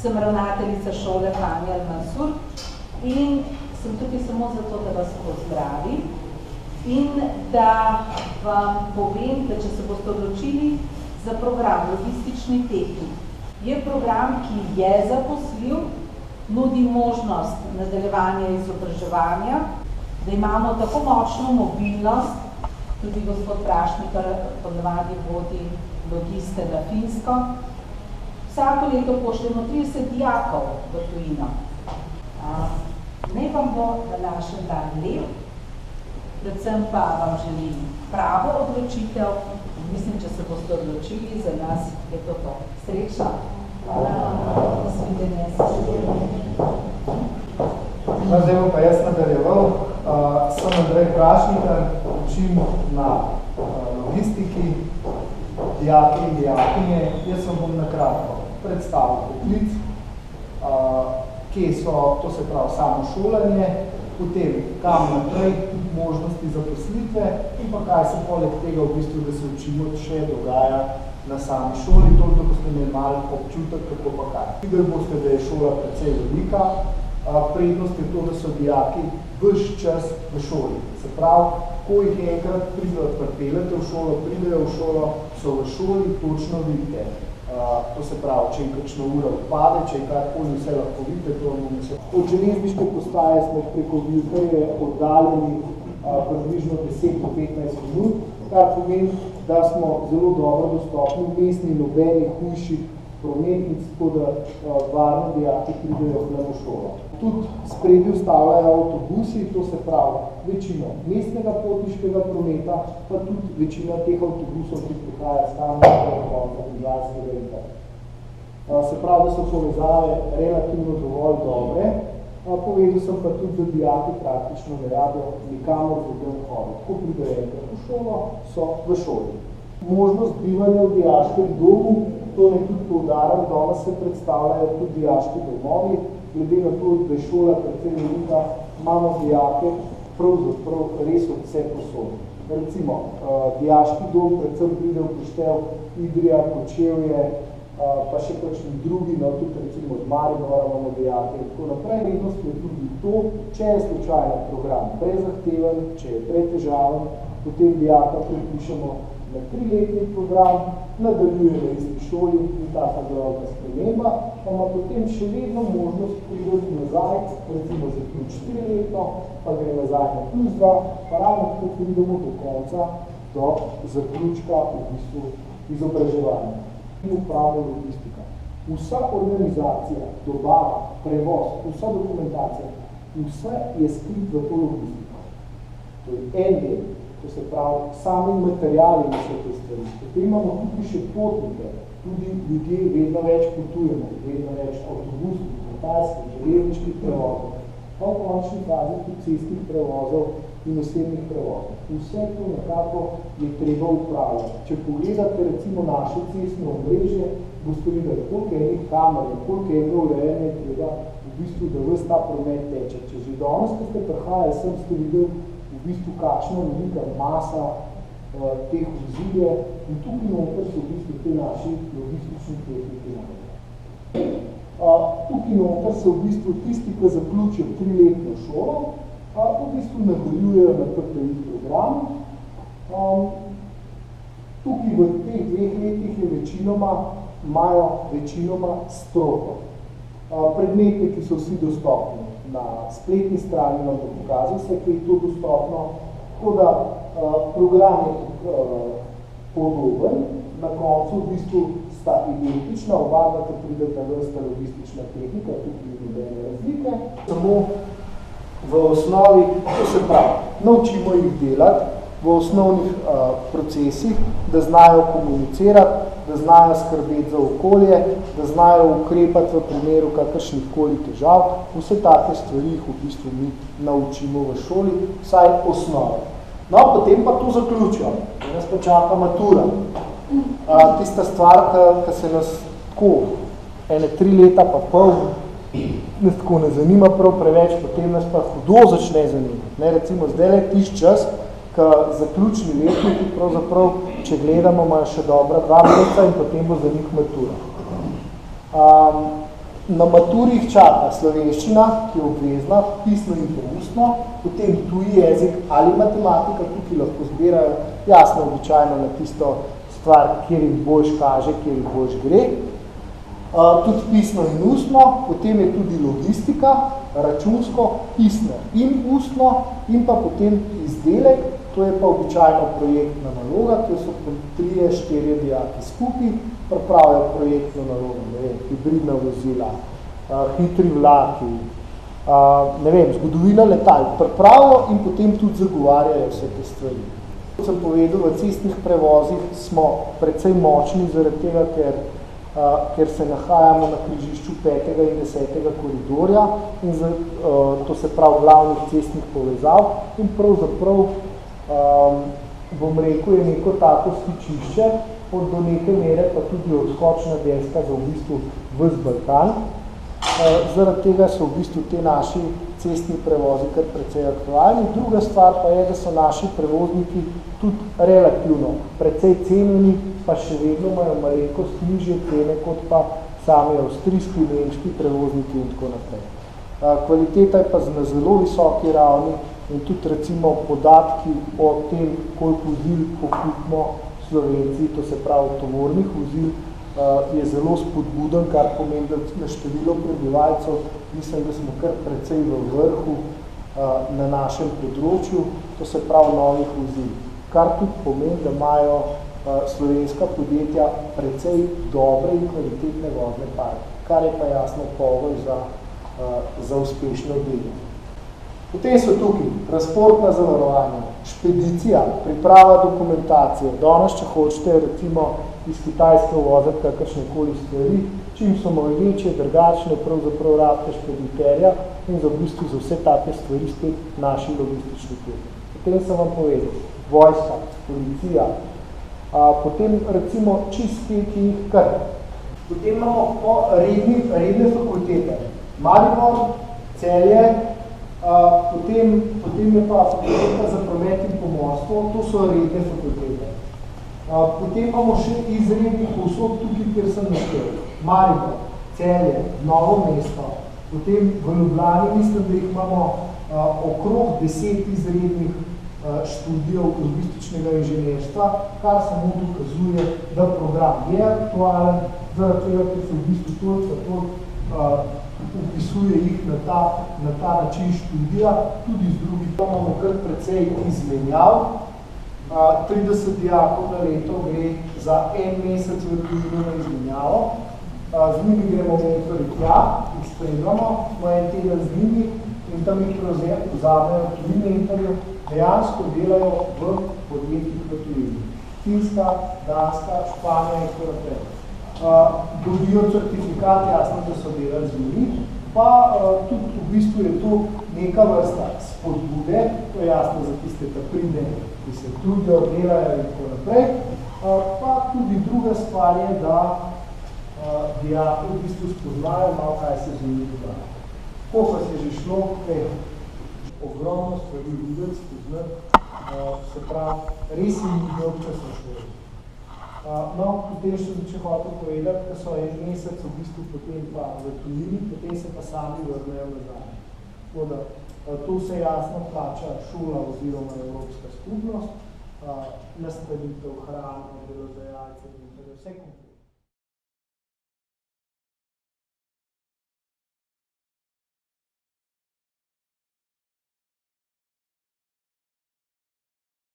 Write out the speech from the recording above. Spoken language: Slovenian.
sem ravnateljica šole Fanja Al-Mansur in sem tukaj samo zato, da vas pozdravim in da vam povem, da če se boste odločili za program logistični tehnik, je program, ki je zaposljiv, nudi možnost nadaljevanja izobraževanja, da imamo tako močno mobilnost, tudi gospod Prašnikar ponavadi vodi logiste na Finsko. Vsako leto pošljemo 30 dijakov v tujino. Naj vam bo na našem dan lep, predvsem pa vam želim pravo odločitev. Mislim, če se boste odločili, za nas je to to. Srečno! Nasvidenje. Zdaj bom pa jaz nadaljeval. Sem Andrej Prašnikar, učim na logistiki, dijaki in dijakinje. Jaz vam bom nakratko predstavil poklic, kje so, to se pravi, samo šolanje, potem kam naprej, možnosti zaposlitve in pa kaj se poleg tega v bistvu, da se učimo, še dogaja na sami šoli, toliko, da boste imeli malo občutek, kako pa kaj. Videli boste, da je šola precej velika, prednost je to, da so dijaki ves čas v šoli. Se pravi, ko jih enkrat pripeljete v šolo, pridejo v šolo, so v šoli, točno vidite. To se pravi, če jim kakšna ura odpade, če je karkoli vse lahko vidite, to vam vse. Od železniške postaje smo preko Vilkarje oddaljeni približno 10-15 minut, kar pomeni, da smo zelo dobro dostopni v mestni nobenih hujših prometnic, tako da varno dijaki pridejo v šolo. Tudi spredi vstavljajo avtobusi, to se pravi večino mestnega potniškega prometa, pa tudi večina teh avtobusov, ki prihaja stalno od Ljubljanskega leta. Se pravi, da so povezave relativno dovolj dobre, povedal sem pa tudi, da dijaki praktično ne rabijo nikamor drugem hoditi. Ko pridejo enkrat v šolo, so v šoli. Možnost bivanja v dijaškem domu, to ne tudi poudaram, danes se predstavljajo tudi dijaški domovi, glede na to, da je šola precej velika, imamo dijake pravzaprav res od vse posod. Recimo, dijaški dom predvsem pride v poštev Idrija, Kočevje, pa še kakšni drugi, no tudi recimo od Maribora imamo dijake in tako naprej. Rednost je tudi to, če je slučajno program prezahteven, če je pretežaven, potem dijaka pripišemo na 3-letni program, nadaljuje na isti šoli in taka glavna sprememba, pa ima potem še vedno možnost priti nazaj, recimo zaključ 3-letno, pa gre nazaj na +2, pa ravno tako pridemo do konca, do zaključka v bistvu izobraževanja. In upravna logistika. Vsa organizacija, dobava, prevoz, vsa dokumentacija, vse je skrit v to logistiko. To je en del. To se pravi, sami materijali so te stvari. Potem imamo tudi še potnike, tudi ljudje vedno več potujemo, vedno več avtobusnih, letalskih, železniških prevozov, pa v končni fazi tudi cestnih prevozov in osebnih prevozov. Vse to nekako je treba upravljati. Če pogledate recimo naše cestno omrežje, boste videli, koliko enih kamer, koliko enega urejanja je treba v bistvu, da ves ta promet teče. Če že danes, ko ste prihajali sem, ste videli v bistvu kakšna velika masa teh vozilje in tukaj noter so v bistvu te naši logistični tehniki. Tukaj noter so v bistvu tisti, ki zaključijo 3-letno šolo, v bistvu nadaljujejo na PTI programu. Tukaj v teh 2 letih je imajo večinoma stroko. Predmete, ki so vsi dostopni. Na spletni strani vam bo pokazal se, ki je to dostopno, tako da program je podoben, na koncu v bistvu sta identična, oba, ko prideta vrsta logistična tehnika, tukaj je nobene razlike. Samo v osnovi, to se pravi, naučimo jih delati v osnovnih procesih, da znajo komunicirati, da znajo skrbeti za okolje, da znajo ukrepati v primeru kakršnih koli težav. Vse take stvari jih v bistvu mi naučimo v šoli, vsaj osnove. No, potem pa to zaključijo. Nas pa čaka matura. Tista stvar, ki se nas tako, 3 leta pa pol, nas tako ne zanima prav preveč, potem nas pa hudo začne zanimati. Recimo, zdaj je tisti čas, ki zaključni letniki, pravzaprav, če gledamo, imajo še dobra 2 meseca in potem bo za njih matura. Na maturi jih čaka slovenščina, ki je obvezna, pisno in ustno, potem tuji jezik ali matematika, tukaj lahko zbirajo jasno običajno na tisto stvar, kjer jih boljš kaže, kjer jih boljš gre. Tudi pisno in ustno, potem je tudi logistika, računsko, pisno in ustno in pa potem izdelek, to je pa običajno projektna naloga, kjer so 3-4 dijaki skupaj, pripravijo projektno nalogo, ne vem, hibridna vozila, hitri vlaki, ne vem, zgodovina letal, pripravijo in potem tudi zagovarjajo vse te stvari. Kot sem povedal, v cestnih prevozih smo precej močni zaradi tega, ker se nahajamo na križišču 5. in 10. koridorja in to se pravi glavnih cestnih povezav in pravzaprav bom rekel, je neko tako stičišče, do neke mere pa tudi odskočna deska za v bistvu ves Balkan. Zaradi tega so v bistvu te naši cestni prevozi kar precej aktualni. Druga stvar pa je, da so naši prevozniki tudi relativno precej cenjeni, pa še vedno imajo malenkost nižje cene kot pa sami avstrijski, nemški prevozniki in tako naprej. Kvaliteta je pa na zelo visoki ravni in tudi recimo podatki o tem, koliko vozil pokupimo Slovenci, to se pravi tovornih vozil, je zelo spodbuden, kar pomeni, da na število prebivalcev mislim, da smo kar precej v vrhu na našem področju, to se pravi novih vozil, kar tudi pomeni, da imajo slovenska podjetja precej dobre in kvalitetne vozne parke, kar je pa jasno pogoj za uspešno delo. Potem so tukaj transportna zavarovanja, špedicija, priprava dokumentacije. Danes, če hočete, recimo iz Kitajske uvoziti kakršnekoli stvari, čim so malo večje, drugačne, pravzaprav rabite špediterja in za v bistvu za vse take stvari spet naši logistični tir. Potem sem vam povedal, vojska, policija, potem recimo čistih kar. Potem imamo redne fakultete, Maribor, Celje, potem je pa fakulteta za promet in pomorstvo, to so redne fakultete. Potem imamo še izrednih povsod tukaj, kjer sem naštel. Maribor, Celje, Novo mesto, potem v Ljubljani mislim, da jih imamo okrog 10 izrednih študijev logističnega inženirstva, kar samo dokazuje, da program je aktualen, zaradi tega, ker se v bistvu toliko upisuje jih na ta način študija, tudi z drugih. Imamo kar precej izmenjav. 30 dijakov na leto gre za en mesec v tujino na izmenjavo. Z njimi gremo mentori tja, jih spremljamo, smo en teden z njimi in tam jih vzamejo tuji mentorjev, dejansko delajo v podjetjih v tujini. Finska, Danska, Španija in tako naprej. Dobijo certifikat, jasno, da so delali z njimi, pa tudi v bistvu je to neka vrsta spodbude, to je jasno za tiste taprine, ki se trudijo, delajo in tako naprej, pa tudi druga stvar je, da dijaki v bistvu spoznajo malo, kaj se z njimi dogaja. Ko pa se je že šlo, ogromno stvari videti, spoznati, se pravi, res je ni dolg čas na šoli. No, potem še hotel povedati, da so en mesec v bistvu potem pa v tujini, potem se pa sami vrnejo nazaj. Tako da to se jasno plača šola oziroma Evropska skupnost, nastavitev, hrana, delodajalce in vse kompletno.